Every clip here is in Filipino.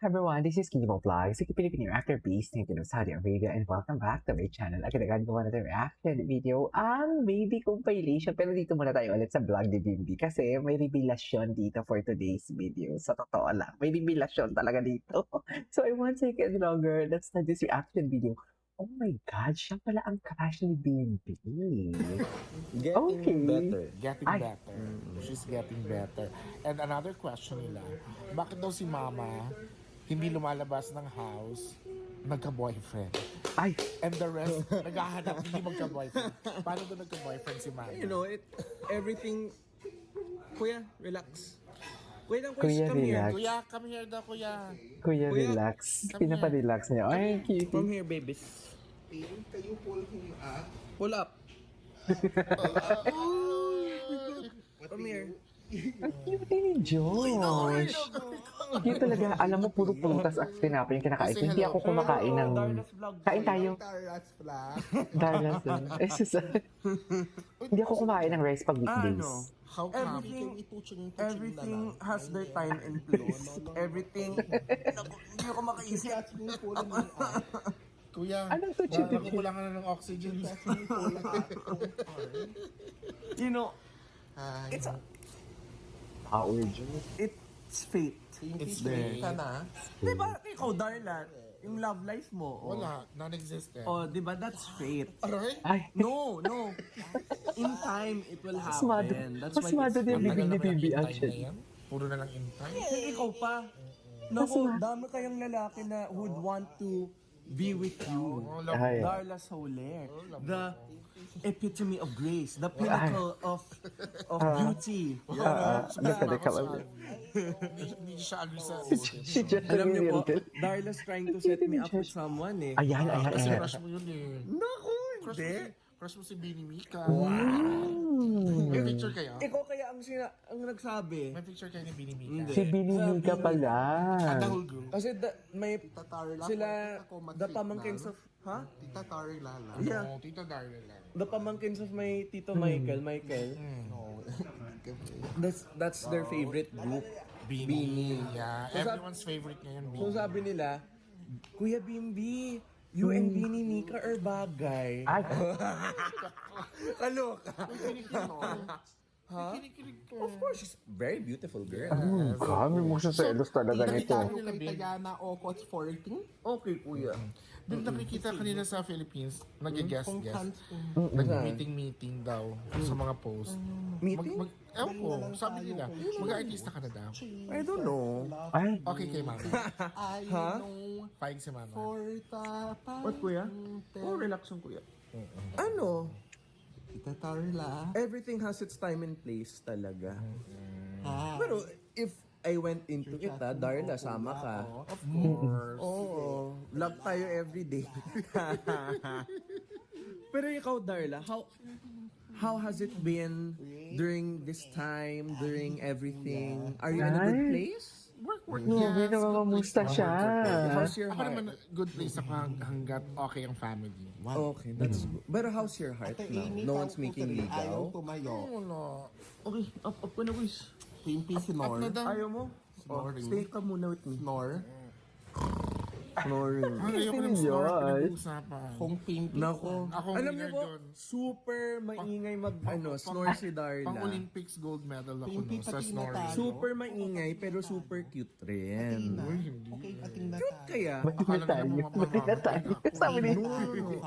everyone, this is Kimo Vlogs, a Filipino actor based in Saudi Arabia, and welcome back to my channel. Agad-agad gawa natin reaction video ang baby compilation. Pero dito muna tayo ulit sa vlog ni Bimbi kasi may revelasyon dito for today's video. Sa totoo lang, may revelasyon talaga dito. So I won't take it longer. Let's start this reaction video. Oh my God, siya pala ang crush ni Bimbi. Getting Okay. better. Getting Ay. better. She's getting better. And another question nila, bakit daw si Mama hindi lumalabas ng house, nagka-boyfriend? Ay, And the rest, naghahanap, hindi magka-boyfriend. Paano daw nagka-boyfriend si Mama? You know, everything... Kuya, relax. Wait lang, Kuya, come relax. Kuya, come here daw, kuya. Kuya, Kuya, relax. come Pinapa-relax niya. Ay, here. Come cutie. here, babies. Can you pull him up? Pull up. Come here. Ang cute ni Josh. Cute talaga. Alam mo, puro prutas at tinapay yung kinakain. Hindi ako kumakain ng... Kain tayo. Tarats Flash. Darlas. Eh, hindi ako kumain ng rice pag weekdays. How come? Everything has their time and place. Everything... Hindi ako makaisip. Catch me pulling him up. Kuya, Anong to, Chidi? nakukulangan na ng oxygen. Catch me pulling up. You know, it's it's fate. It's there. ka na. Di ba, ikaw, Darla, yung love life mo. Wala, non-existent. Oh, di ba, that's fate. Aray? Ay, No. In time, it will Masmado. happen. That's why Masmado it's din yung fate. bibig ni Bibi Intay na actually. yan? Puro na lang intay. Eh, ikaw pa. Naku, dami kayang lalaki na would want to be with you. Oh, love Ay. Darla Soler, the epitome of grace, the pinnacle of beauty. Look at the color. Hindi siya agree sa Si Josh Alam niyo po, Real. Darla's trying to set me up with someone eh. Ayan. Kasi crush mo yun eh. Naku, Crush hindi. mo si Bini Mika. May picture kayo? Ikaw kaya ang nagsabi. May picture kayo ni Bini Mika? Hindi. Si Binimika pala. At the whole group? Kasi may Tatari lang. sila, Ako the pamangkins of, ha? Tita Tari Lala. Yeah. No, Tita Darla lang. The pamangkins of my Tito Michael. No. That's their favorite group. Bini. Yeah. Everyone's favorite ngayon, So Bini. sabi nila, Kuya Bimbi, you and Bini Mika are bagay. Ay, Kaloka. Ha? Kinikilig ko. Of course, she's very beautiful girl. kami mo siya sa elos talaga nito. Nakita kay Tayana Okot 14. Okay, kuya. Doon nakikita kanila sa Philippines, nag-guest. Meeting daw sa mga post. Meeting? Ewan ko, sabi nila, mag-artista ka na daw. I don't know. Ay, Okay kay Mama. Ha? Fine si Mama. What, kuya? Oh, relax lang, kuya. Ano? Tita Tari La. Everything has its time and place talaga. Pero if I went into it, Darla, sama ka. Of course. Oo. Love tayo everyday. Pero ikaw, Darla, how has it been during this time, during everything? Are you in a good Ay. place? Work. grabe na mamamusta siya. How's your Ako heart? naman, good place ako hanggat okay ang family. Okay, that's good. But how's your heart now? No one's making Ayaw ligaw? tumayo. Wala. Okay, up ka na, guys. Pimpi si Up na Nor. daw. Ayaw mo? Oh, Snoring. stay ka muna with me. Nor. Snoring. Ay, ayoko na Yes. snore, pinag-uusapan. Kung Pimpi. Nako. Ako Alam winner niyo po, dun. super maingay snore si Pang Darla. Olympics gold medal ako Pimpi no, sa pati snoring. natalo. Super maingay pero super cute rin. Okay, ating na Cute kaya? Ba't na tayo? Ba't na tayo? Sabi ni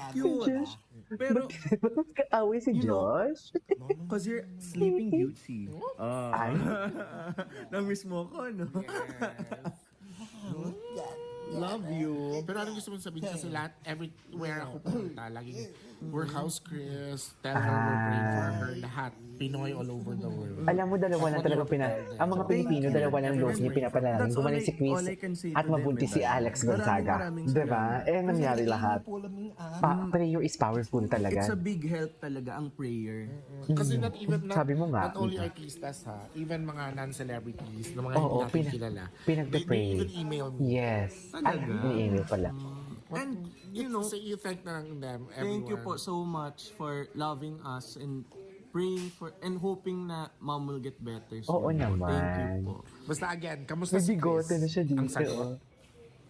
Cute. Josh. Pero, Ba't kaaway si Josh? cause you're sleeping beauty. Ay, Na-miss mo ko, no? Love you. Pero anong gusto mong sabihin kasi lahat, everywhere ako pumunta, laging we're house Chris, tell her we're praying for her, lahat, Pinoy all over the world. alam mo, dalawa lang talaga ang mga Pilipino, dalawa lang loob niya pinapanalangin. Gumaling si Chris all I can say at to them mabuntis is si that Alex Gonzaga. maraming Diba? Eh, nangyari lahat. Pull him up. Prayer is powerful It's a talaga. big help talaga ang prayer. Kasi not even, Sabi mo nga. not only artistas ha, even mga non-celebrities, na mga Oo, hindi natin kilala. pinagpe-pray. They even email me. Yes. Ay, ni-email pala. And, you know, So you thank na lang them everywhere. thank you po so much for loving us and praying for and hoping na mom will get better soon. Oo naman. Thank you po. Basta again, kamusta May si bigote Chris? na siya dito. Ang sagot.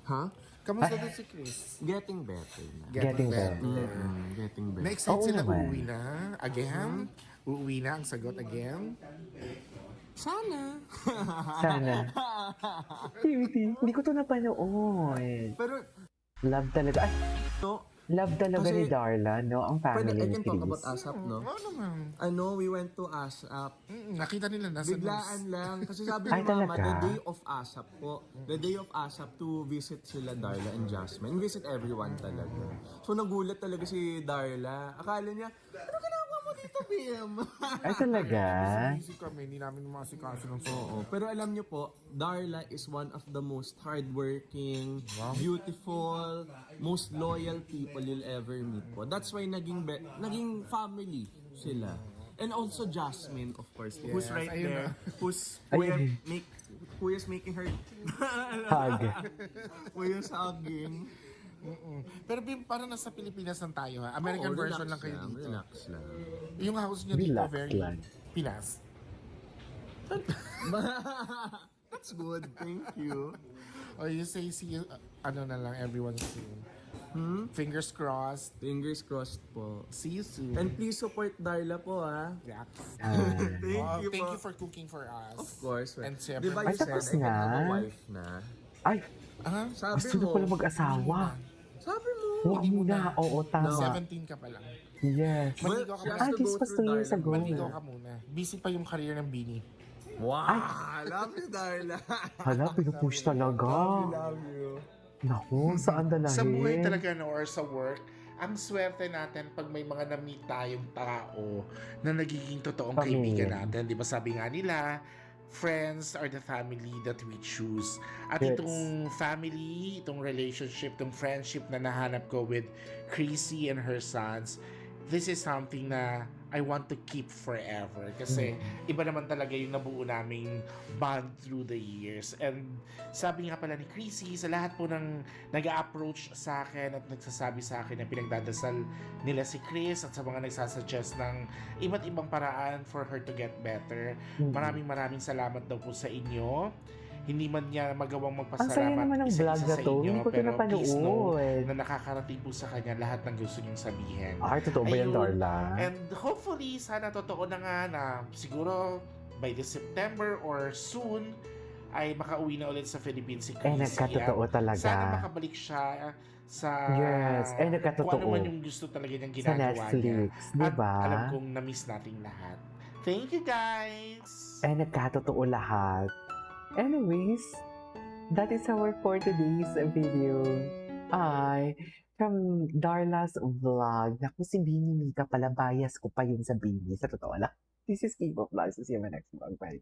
Ha? Kamusta doon si Chris? Getting better na. Getting better. Getting better. Na-excite Oo sila naman. uuwi na? Again? Uuwi na ang sagot again? Sana. Sana. Hindi ko to napanood. Pero, Love talaga. Ay, no, love talaga Kasi- ni Darla, no? Ang pwede, family I ni can talk about Chris. ASAP, no? Oo naman. We went to ASAP. Nakita nila nasa Biglaan lang. Kasi sabi Ay, ni Mama, talaga? the day of ASAP po. The day of ASAP to visit sila Darla and Jasmine. And visit everyone talaga. So nagulat talaga si Darla. Akala niya, ano ginagawa mo dito, PM? Ay, talaga? Busy kami, hindi namin masikaso ng Oo. Pero alam niyo po, Darla is one of the most hardworking, beautiful, most loyal people you'll ever meet po. That's why naging family sila. And also Jasmine, of course, who's right ayun there, Ayun. who is making her Hug. who is hugging. Pero parang nasa Pilipinas lang tayo ha. American Oo, version relax lang kayo dito. Relax lang. Yung house niyo dito Relax very lang. Pinas. That's good, thank you. Or you say see you, ano na lang everyone soon. Fingers crossed. Fingers crossed po. See you soon. And please support Darla po, ha. Relax. Thank Thank po. you for cooking for us. Of course. And Di siyempre, ba Ay, you said tapos I can have a na? wife na? Ay, Sabi gusto na mo. pala mag-asawa. Sabi mo. Huwag muna. Oo, tama. 17 ka pa lang. Yes. Maligaw ka she pa. has to this go was through 2 years Darla. ago. Maligaw ka muna. Busy pa yung career ng Bini. Wow! Love you, Darla. Hala, pinupush talaga. Love you. Naku, saan dalahin? Sa buhay talaga no, or sa work, ang swerte natin pag may mga na-meet tayong tao na nagiging totoong Pamilya. kaibigan natin. Di ba sabi nga nila, friends are the family that we choose. At Yes. itong family, itong relationship, itong friendship na nahanap ko with Chrissy and her sons, this is something na I want to keep forever. Kasi iba naman talaga yung nabuo naming bond through the years. And sabi nga pala ni Chrissy, sa lahat po ng nag-approach sa akin at nagsasabi sa akin na pinagdadasal nila si Chris at sa mga nagsasuggest ng iba't ibang paraan for her to get better. Maraming salamat daw po sa inyo. Hindi man niya magawang Ang saya magpasalamat naman ng isa-isa vlog na sa to. inyo, Hindi ko ito pero please know napanood. na nakakarating po sa kanya lahat ng gusto niyong sabihin. Ay, totoo ba yan, Ayun. Darla? And hopefully, sana totoo na nga na siguro by this September or soon ay makauwi na ulit sa Philippines si Chrissy. nagkatotoo At talaga. Sana makabalik siya sa Yes, nagkatotoo. kung ano man yung gusto talaga niyang Sa ginagawa Netflix, niya. di At ba? alam kong na-miss nating lahat. Thank you guys! Nagkatotoo lahat. Anyways, that is our for today's video. From Darla's vlog. Naku, si Bini Mika pala, bias ko pa yun sa Bini. Sa totoo lang. This is K-pop Vlogs. See you in my next vlog. Bye.